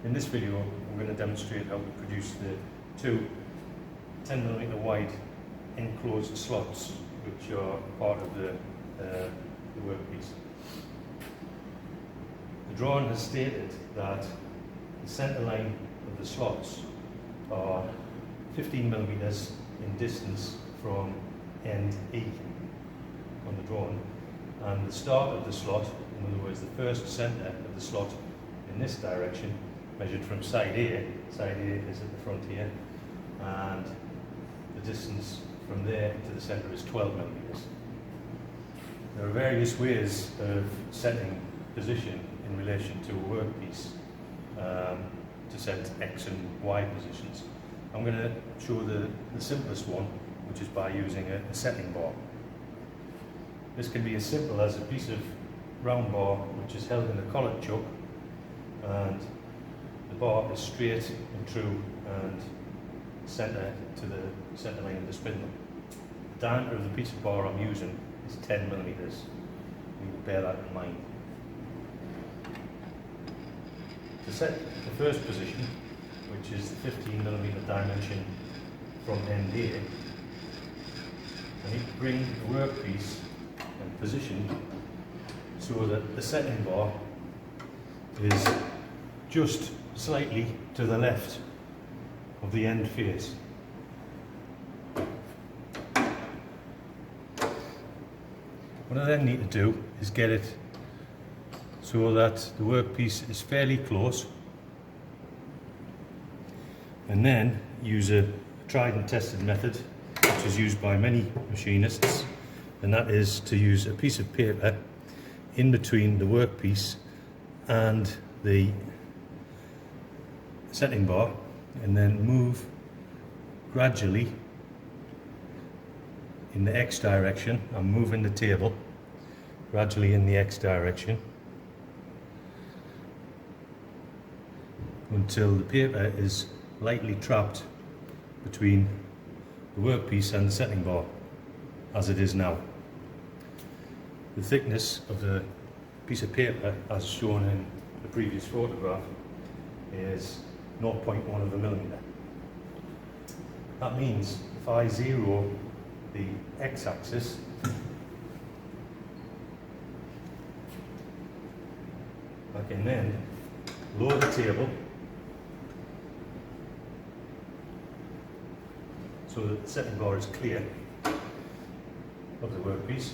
In this video, I'm going to demonstrate how to produce the two 10mm wide enclosed slots which are part of the workpiece. The drawing has stated that the centre line of the slots are 15mm in distance from end E on the drawing, and the start of the slot, in other words the first centre of the slot in this direction, measured from side A is at the front here, and the distance from there to the centre is 12mm. There are various ways of setting position in relation to a workpiece to set X and Y positions. I'm going to show the simplest one, which is by using a setting bar. This can be as simple as a piece of round bar which is held in a collet chuck, and the bar is straight and true and centre to the centre line of the spindle. The diameter of the piece of bar I'm using is 10mm. You need to bear that in mind. To set the first position, which is the 15mm dimension from end A, I need to bring the workpiece and position so that the setting bar is just slightly to the left of the end face. What I then need to do is get it so that the workpiece is fairly close, and then use a tried and tested method which is used by many machinists, and that is to use a piece of paper in between the workpiece and the setting bar, and then move gradually in the X direction. I'm moving the table gradually in the X direction until the paper is lightly trapped between the workpiece and the setting bar, as it is now. The thickness of the piece of paper, as shown in the previous photograph, is 0.1 of a millimetre. That means if I zero the X-axis, I can then lower the table so that the setting bar is clear of the workpiece.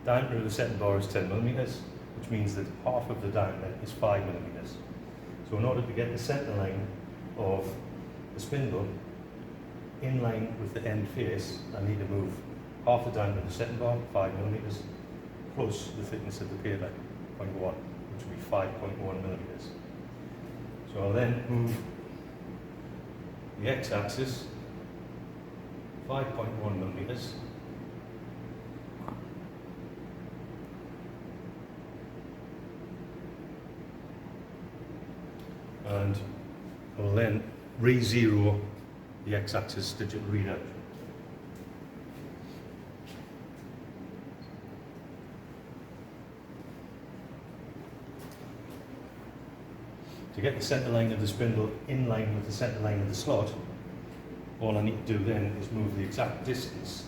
Diameter of the setting bar is 10mm, which means that half of the diameter is 5mm. So in order to get the centre line of the spindle in line with the end face, I need to move half the diameter of the setting bar, 5mm, plus the thickness of the paper, 0.1, which will be 5.1mm. So I'll then move the X-axis 5.1mm, and I will then re-zero the X-axis digital reader. To get the centre line of the spindle in line with the centre line of the slot, all I need to do then is move the exact distance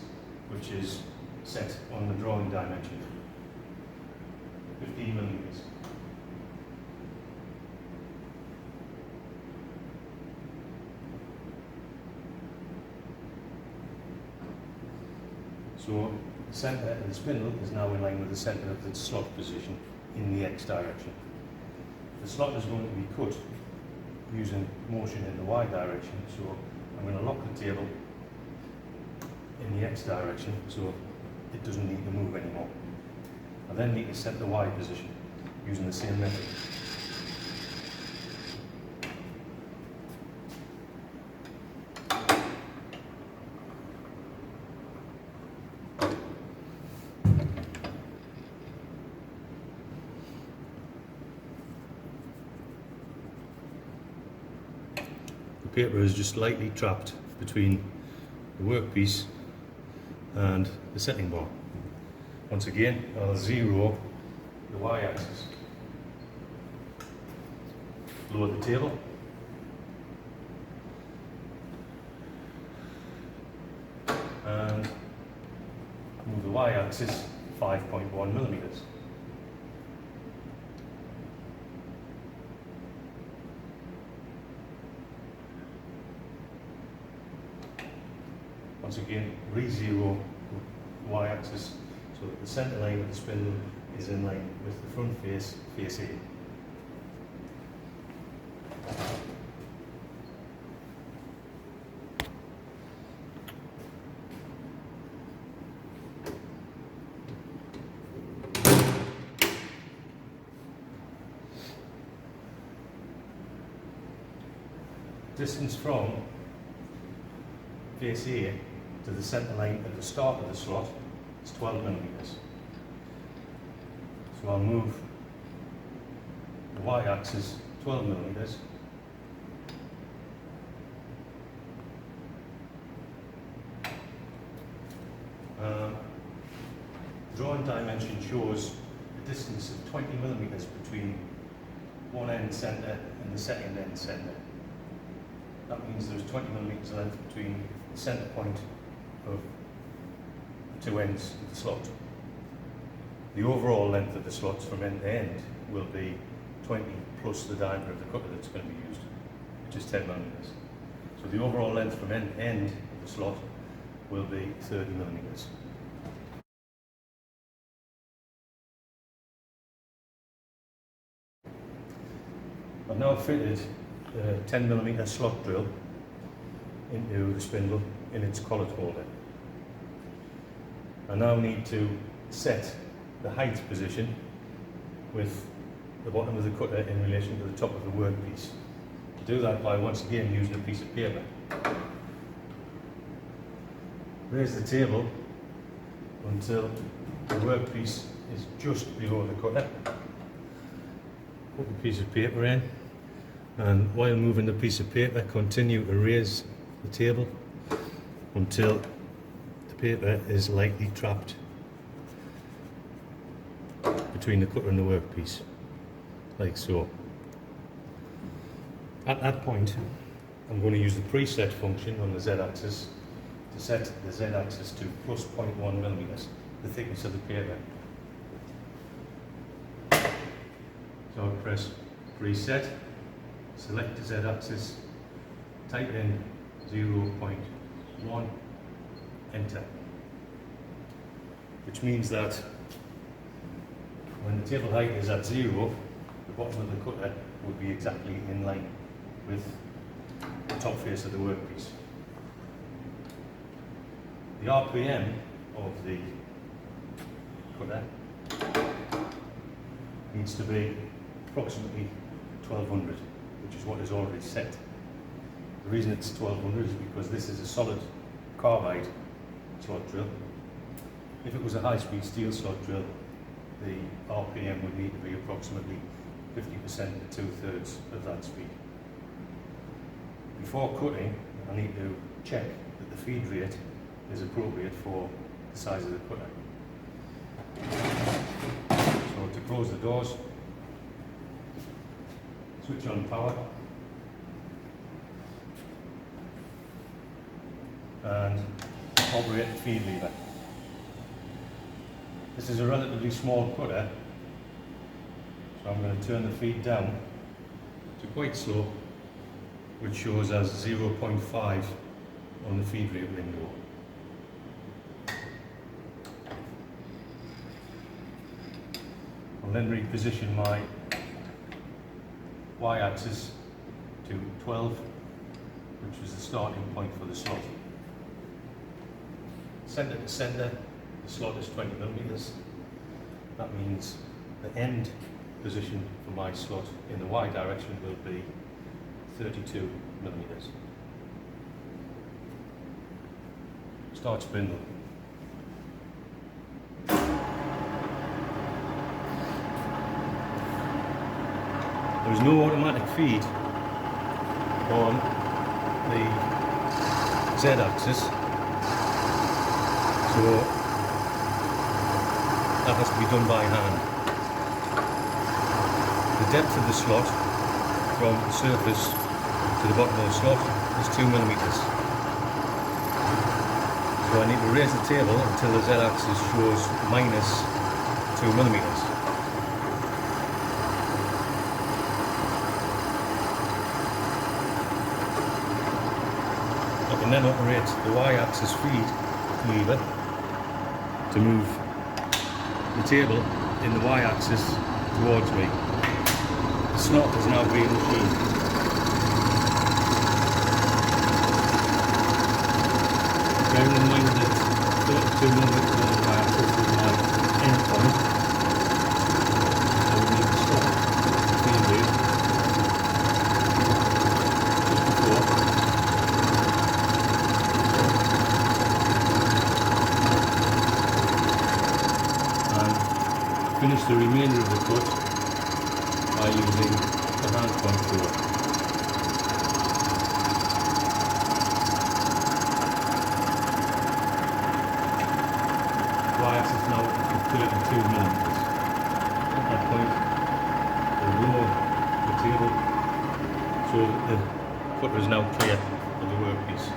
which is set on the drawing dimension, 15mm. So the centre of the spindle is now in line with the centre of the slot position in the X direction. The slot is going to be cut using motion in the Y direction, so I'm going to lock the table in the X direction so it doesn't need to move anymore. I then need to set the Y position using the same method. The paper is just lightly trapped between the workpiece and the setting bar. Once again, I'll zero the Y-axis. lower the table. And move the y-axis 5.1 millimeters. Once again, re-zero the y-axis so that the centre line of the spindle is in line with the front face, face A. Distance from face A to the centre line at the start of the slot is 12 millimeters. So I'll move the y-axis 12 millimeters. Drawing dimension shows a distance of 20 millimeters between one end centre and the second end centre. That means there's 20 millimeters length between the centre point of the two ends of the slot. The overall length of the slots from end to end will be 20 plus the diameter of the cutter that's going to be used, which is 10 millimeters. So the overall length from end to end of the slot will be 30 millimeters. I've now fitted a 10 millimeter slot drill into the spindle in its collet holder. I now need to set the height position with the bottom of the cutter in relation to the top of the workpiece. To do that by once again using a piece of paper. Raise the table until the workpiece is just below the cutter. Put the piece of paper in, and while moving the piece of paper, continue to raise the table until the paper is lightly trapped between the cutter and the workpiece, like so. At that point, I'm going to use the preset function on the z-axis to set the z-axis to plus 0.1 millimeters, the thickness of the paper. So I'll press preset, select the z-axis, type in 0.1, enter. Which means that when the table height is at 0, the bottom of the cutter would be exactly in line with the top face of the workpiece. The RPM of the cutter needs to be approximately 1200, which is what is already set. The reason it's 1200 is because this is a solid carbide slot drill. If it was a high-speed steel slot drill, the RPM would need to be approximately 50% to 2/3 of that speed. Before cutting, I need to check that the feed rate is appropriate for the size of the cutter. So to close the doors, switch on power, and operate the feed lever. This is a relatively small cutter, so I'm going to turn the feed down to quite slow, which shows as 0.5 on the feed rate window. I'll then reposition my y-axis to 12, which is the starting point for the slot. Centre to centre, the slot is 20 millimeters. That means the end position for my slot in the y direction will be 32 millimeters. Start spindle. There is no automatic feed on the z-axis, so that has to be done by hand. The depth of the slot from the surface to the bottom of the slot is 2 millimeters. So I need to raise the table until the Z-axis shows minus 2 millimeters. I can then operate the Y-axis feed lever to move the table in the Y-axis towards me. The slot is now being machined. Bearing in mind that 32 millimeters on the Y-axis is my end point, I would need to stop the feed wheel just before. Finish the remainder of the cut by using the hand contour. Y-axis is now at 32 millimeters. At that point, we'll lower the table so that the cutter is now clear of the workpiece.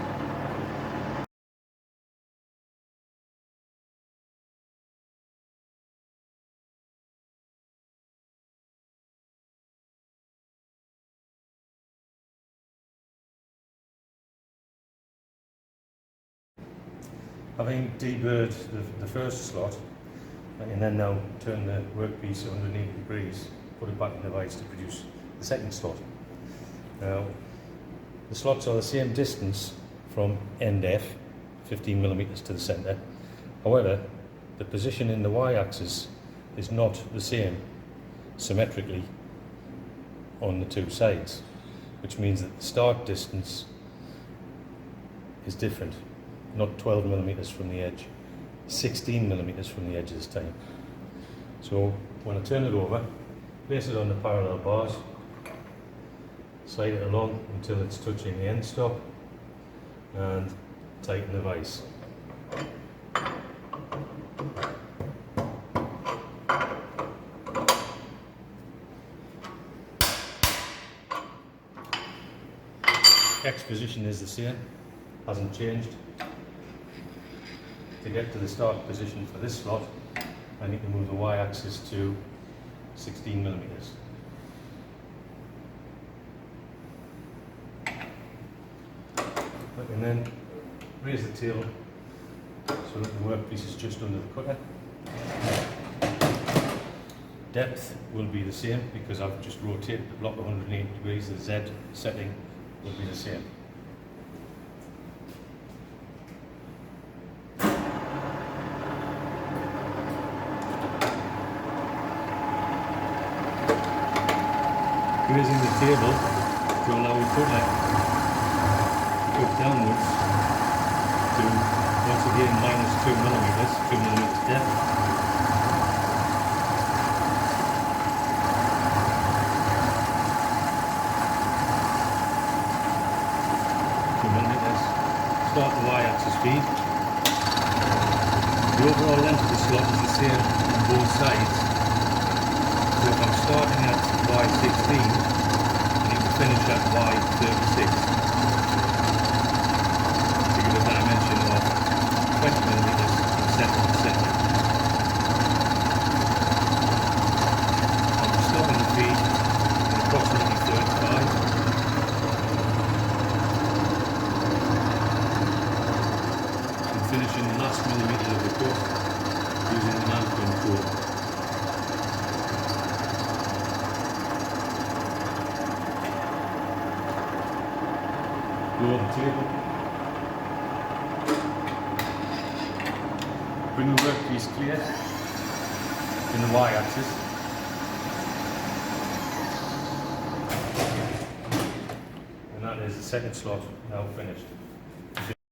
Having deburred the first slot, I can then now turn the workpiece 180 degrees, put it back in the vise to produce the second slot. Now, the slots are the same distance from end F, 15 millimeters to the center. However, the position in the Y-axis is not the same symmetrically on the two sides, which means that the start distance is different. Not 12 millimeters from the edge, 16 millimeters from the edge this time. So when I turn it over, place it on the parallel bars, slide it along until it's touching the end stop, and tighten the vise. X position is the same, hasn't changed. To get to the start position for this slot, I need to move the Y-axis to 16 millimeters. I can then raise the table so that the workpiece is just under the cutter. Depth will be the same because I've just rotated the block 180 degrees. The Z setting will be the same. Raising the table to allow the cutter to go downwards to, once again, minus 2 millimeters, 2 millimeters depth. Start the Y-axis feed. The overall length of the slot is the same on both sides. So if I'm starting at Y16, I need to finish at Y36 to give a dimension of 20 millimeters from center to center. I'm stopping the feed at approximately 35. Finishing the last millimeter of the cut using the hand contour. Lower the table. Bring the workpiece clear in the Y-axis. And that is the second slot now finished.